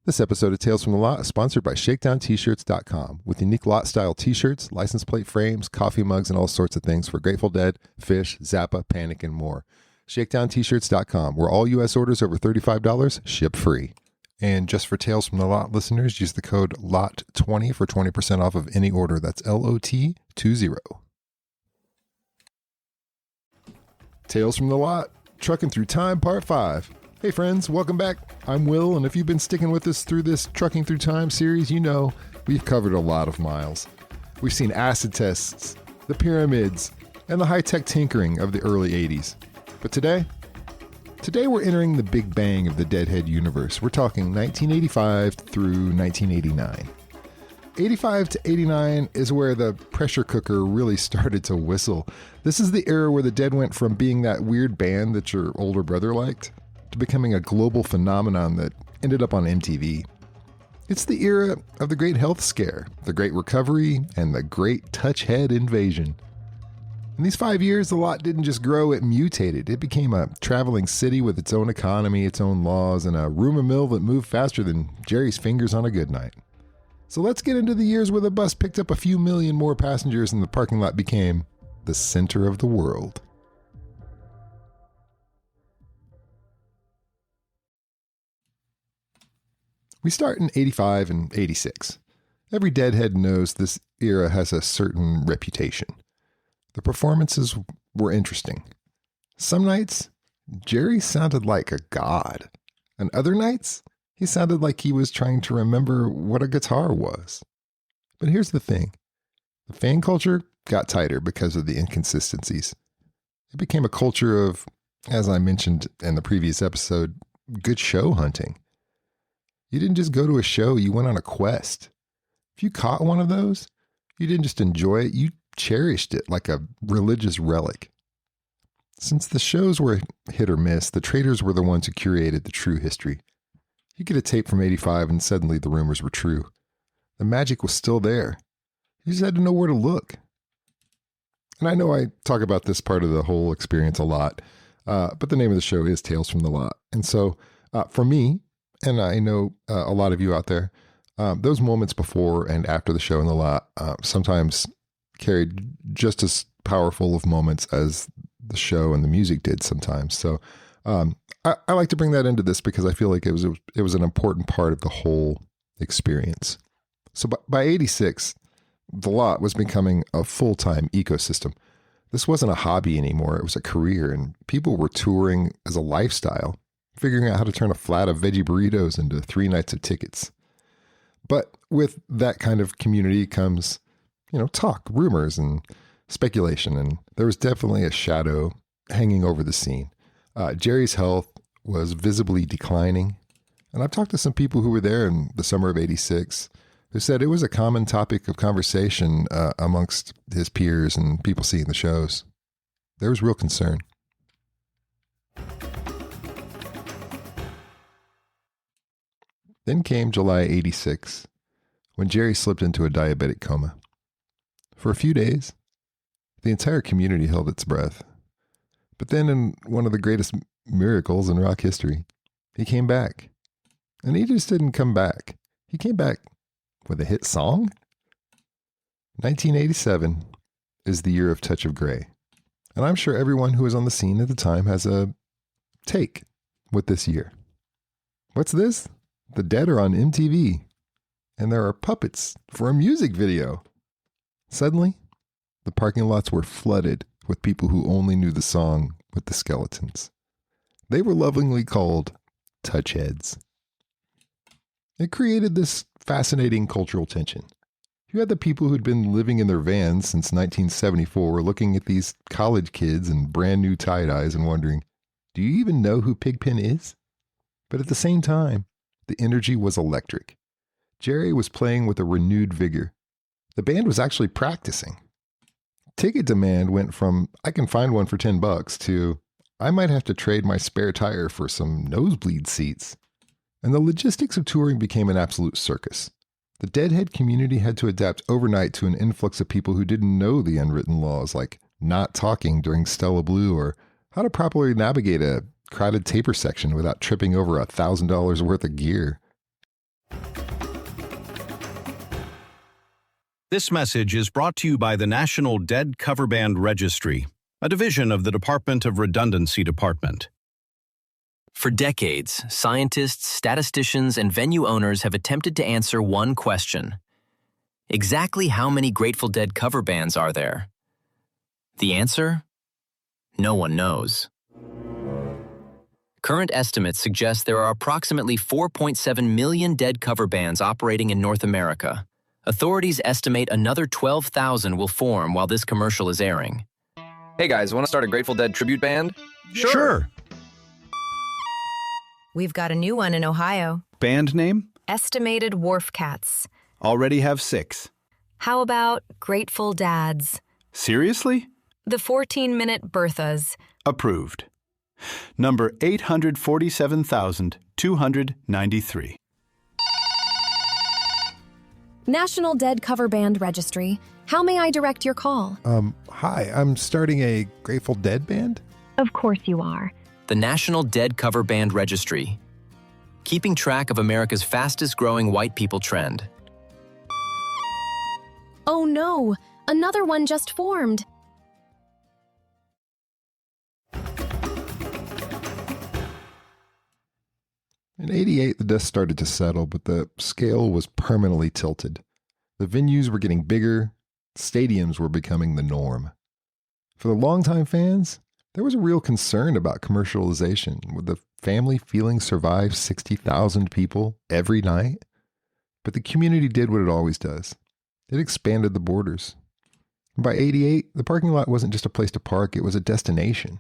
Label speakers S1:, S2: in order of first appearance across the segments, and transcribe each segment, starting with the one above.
S1: This episode of Tales from the Lot is sponsored by ShakedownT-shirts.com with unique lot-style t-shirts, license plate frames, coffee mugs, and all sorts of things for Grateful Dead, Fish, Zappa, Panic, and more. ShakedownT-shirts.com, where all U.S. orders over $35 ship free. And just for Tales from the Lot listeners, use the code LOT20 for 20% off of any order. That's LOT20. Tales from the Lot, Truckin Through Time, Part 5. Hey friends, welcome back. I'm Will, and if you've been sticking with us through this Trucking Through Time series, you know we've covered a lot of miles. We've seen acid tests, the pyramids, and the high-tech tinkering of the early 80s. But today we're entering the big bang of the Deadhead universe. We're talking 1985 through 1989. 85 to 89 is where the pressure cooker really started to whistle. This is the era where the Dead went from being that weird band that your older brother liked to becoming a global phenomenon that ended up on MTV. It's the era of the Great Health Scare, the Great Recovery, and the Great Touchhead Invasion. In these 5 years, the Lot didn't just grow, it mutated. It became a traveling city with its own economy, its own laws, and a rumor mill that moved faster than Jerry's fingers on a good night. So let's get into the years where the bus picked up a few million more passengers and the parking lot became the center of the world. We start in 85 and 86. Every Deadhead knows this era has a certain reputation. The performances were interesting. Some nights, Jerry sounded like a god. And other nights, he sounded like he was trying to remember what a guitar was. But here's the thing. The fan culture got tighter because of the inconsistencies. It became a culture of, as I mentioned in the previous episode, good show hunting. You didn't just go to a show, you went on a quest. If you caught one of those, you didn't just enjoy it, you cherished it like a religious relic. Since the shows were hit or miss, the traders were the ones who curated the true history. You get a tape from 85 and suddenly the rumors were true. The magic was still there. You just had to know where to look. And I know I talk about this part of the whole experience a lot, but the name of the show is Tales from the Lot. And so for me, and I know a lot of you out there, those moments before and after the show in the lot sometimes carried just as powerful of moments as the show and the music did sometimes. So I like to bring that into this because I feel like it was an important part of the whole experience. So by 86, the lot was becoming a full-time ecosystem. This wasn't a hobby anymore. It was a career, and people were touring as a lifestyle, figuring out how to turn a flat of veggie burritos into 3 nights of tickets. But with that kind of community comes, talk, rumors, and speculation. And there was definitely a shadow hanging over the scene. Jerry's health was visibly declining. And I've talked to some people who were there in the summer of 86 who said it was a common topic of conversation amongst his peers and people seeing the shows. There was real concern. Then came July 86, when Jerry slipped into a diabetic coma. For a few days, the entire community held its breath. But then in one of the greatest miracles in rock history, he came back. And he just didn't come back. He came back with a hit song. 1987 is the year of Touch of Grey. And I'm sure everyone who was on the scene at the time has a take with this year. What's this? The Dead are on MTV, and there are puppets for a music video. Suddenly, the parking lots were flooded with people who only knew the song with the skeletons. They were lovingly called Touchheads. It created this fascinating cultural tension. You had the people who'd been living in their vans since 1974 looking at these college kids in brand new tie-dyes and wondering, do you even know who Pigpen is? But at the same time, the energy was electric. Jerry was playing with a renewed vigor. The band was actually practicing. Ticket demand went from, I can find one for $10 to, I might have to trade my spare tire for some nosebleed seats. And the logistics of touring became an absolute circus. The Deadhead community had to adapt overnight to an influx of people who didn't know the unwritten laws, like not talking during Stella Blue or how to properly navigate a crowded taper section without tripping over $1,000 worth of gear.
S2: This message is brought to you by the National Dead Cover Band Registry, a division of the Department of Redundancy Department.
S3: For decades, scientists, statisticians, and venue owners have attempted to answer one question. Exactly how many Grateful Dead cover bands are there? The answer? No one knows. Current estimates suggest there are approximately 4.7 million Dead cover bands operating in North America. Authorities estimate another 12,000 will form while this commercial is airing.
S4: Hey guys, want to start a Grateful Dead tribute band?
S2: Sure.
S5: We've got a new one in Ohio.
S6: Band name?
S5: Estimated Wharf Cats.
S6: Already have 6.
S5: How about Grateful Dads?
S6: Seriously?
S5: The 14-minute Berthas.
S6: Approved. Number 847,293.
S7: National Dead Cover Band Registry. How may I direct your call?
S1: Hi, I'm starting a Grateful Dead band?
S7: Of course you are.
S3: The National Dead Cover Band Registry, keeping track of America's fastest-growing white people trend.
S7: Oh no, another one just formed.
S1: In 88, the dust started to settle, but the scale was permanently tilted. The venues were getting bigger, stadiums were becoming the norm. For the longtime fans, there was a real concern about commercialization. Would the family feeling survive 60,000 people every night? But the community did what it always does. It expanded the borders. By 88, the parking lot wasn't just a place to park, it was a destination.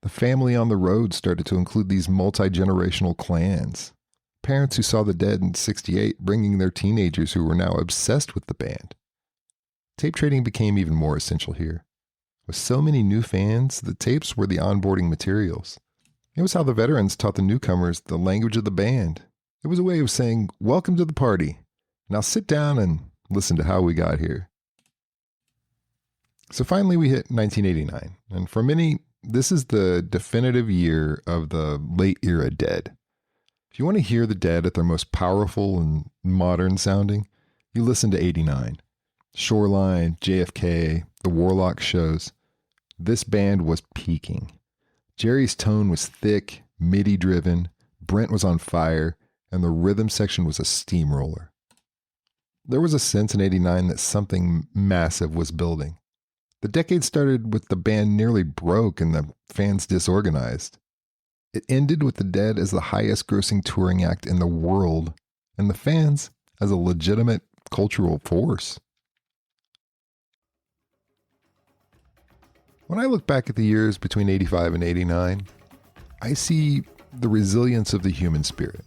S1: The family on the road started to include these multi-generational clans. Parents who saw the Dead in 68 bringing their teenagers who were now obsessed with the band. Tape trading became even more essential here. With so many new fans, the tapes were the onboarding materials. It was how the veterans taught the newcomers the language of the band. It was a way of saying, "Welcome to the party. Now sit down and listen to how we got here." So finally we hit 1989, and for many, this is the definitive year of the late era Dead. If you want to hear the Dead at their most powerful and modern sounding, you listen to 89. Shoreline, JFK, the Warlock shows. This band was peaking. Jerry's tone was thick, MIDI-driven, Brent was on fire, and the rhythm section was a steamroller. There was a sense in 89 that something massive was building. The decade started with the band nearly broke and the fans disorganized. It ended with the Dead as the highest grossing touring act in the world, and the fans as a legitimate cultural force. When I look back at the years between 85 and 89, I see the resilience of the human spirit.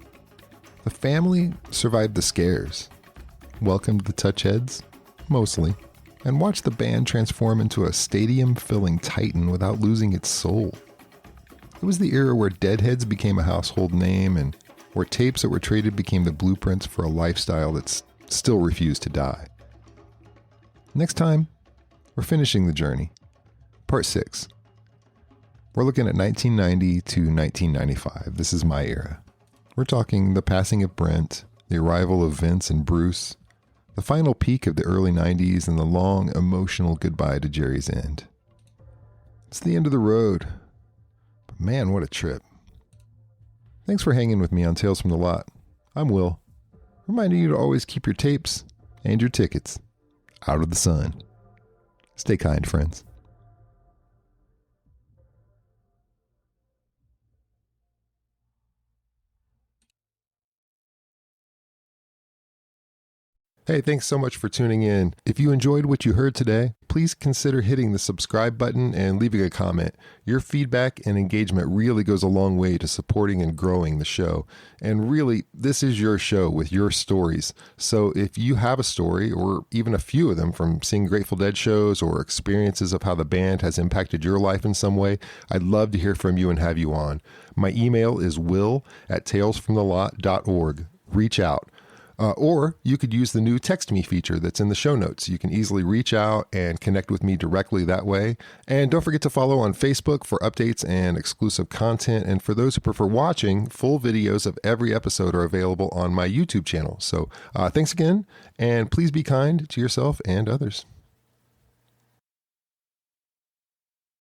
S1: The family survived the scares, welcomed the Touchheads, mostly, and watched the band transform into a stadium-filling titan without losing its soul. It was the era where Deadheads became a household name and where tapes that were traded became the blueprints for a lifestyle that's still refused to die. Next time, we're finishing the journey. Part 6. We're looking at 1990 to 1995. This is my era. We're talking the passing of Brent, the arrival of Vince and Bruce, the final peak of the early 90s, and the long, emotional goodbye to Jerry's end. It's the end of the road. But man, what a trip. Thanks for hanging with me on Tales from the Lot. I'm Will, reminding you to always keep your tapes and your tickets out of the sun. Stay kind, friends. Hey, thanks so much for tuning in. If you enjoyed what you heard today, please consider hitting the subscribe button and leaving a comment. Your feedback and engagement really goes a long way to supporting and growing the show. And really, this is your show with your stories. So if you have a story, or even a few of them from seeing Grateful Dead shows or experiences of how the band has impacted your life in some way, I'd love to hear from you and have you on. My email is will@talesfromthelot.org. Reach out. Or you could use the new Text Me feature that's in the show notes. You can easily reach out and connect with me directly that way. And don't forget to follow on Facebook for updates and exclusive content. And for those who prefer watching, full videos of every episode are available on my YouTube channel. So thanks again, and please be kind to yourself and others.